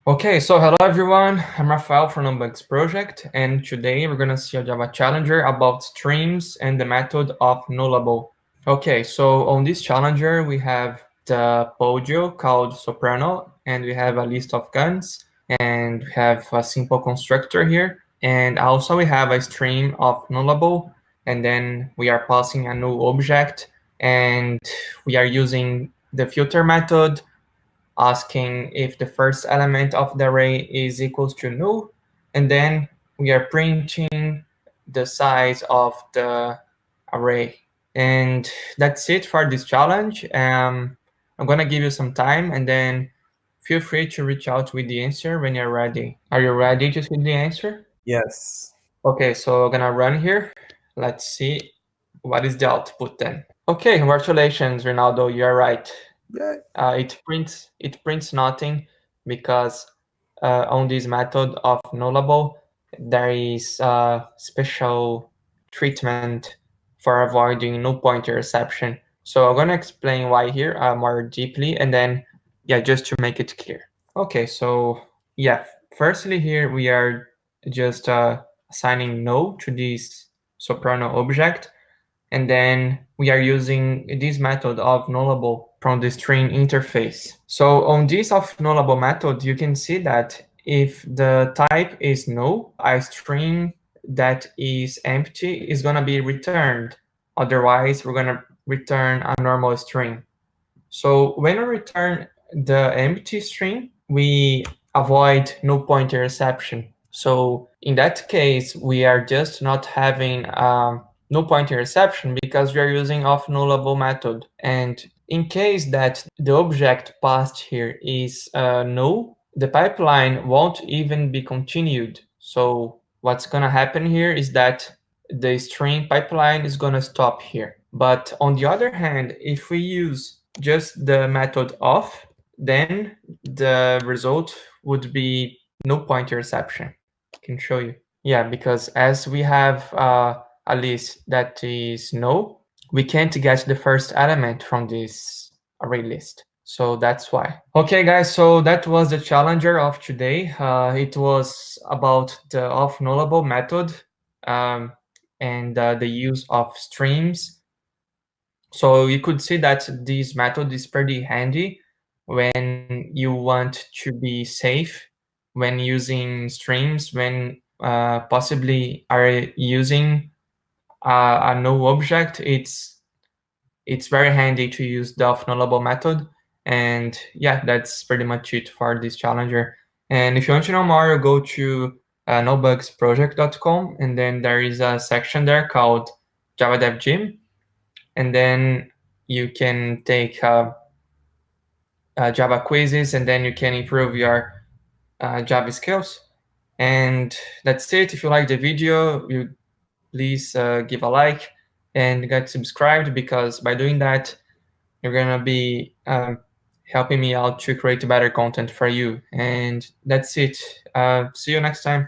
Okay, so hello everyone, I'm Rafael from Nubugs project, and today we're gonna see a Java challenger about streams and the method of nullable. Okay, so on this challenger we have the podio called soprano, and we have a list of guns, and we have a simple constructor here, and also we have a stream of nullable, and then we are passing a null object, and we are using the filter method asking if the first element of the array is equals to null, and then we are printing the size of the array. And that's it for this challenge. I'm gonna give you some time, and then feel free to reach out with the answer when you're ready. Are you ready to see the answer? Yes. Okay, so I'm gonna run here. Let's see what is the output then. Okay, congratulations, Ronaldo, you're right. Yeah. It prints nothing because on this method of nullable there is a special treatment for avoiding null pointer exception. So I'm going to explain why here more deeply, and then just to make it clear. Okay, so firstly here we are just assigning null to this soprano object, and then we are using this method of nullable from the string interface. So on this of nullable method, you can see that if the type is null, a string that is empty is going to be returned. Otherwise, we're going to return a normal string. So when we return the empty string, we avoid null pointer exception. So in that case, we are just not having null pointer exception because we are using of nullable method. And in case that the object passed here is null, the pipeline won't even be continued. So what's going to happen here is that the string pipeline is going to stop here. But on the other hand, if we use just the method of, then the result would be null pointer exception. I can show you. Yeah, because as we have a list that is null, we can't get the first element from this array list. So that's why. Okay, guys, so that was the challenger of today. It was about the of nullable method and the use of streams. So you could see that this method is pretty handy when you want to be safe when using streams, when possibly are using a null object. It's very handy to use the nullable method. And yeah, that's pretty much it for this challenger. And if you want to know more, you go to nobugsproject.com, and then there is a section there called Java Dev Gym, and then you can take Java quizzes, and then you can improve your Java skills. And that's it. If you like the video, you please give a like and get subscribed, because by doing that, you're gonna be helping me out to create better content for you. And that's it. See you next time.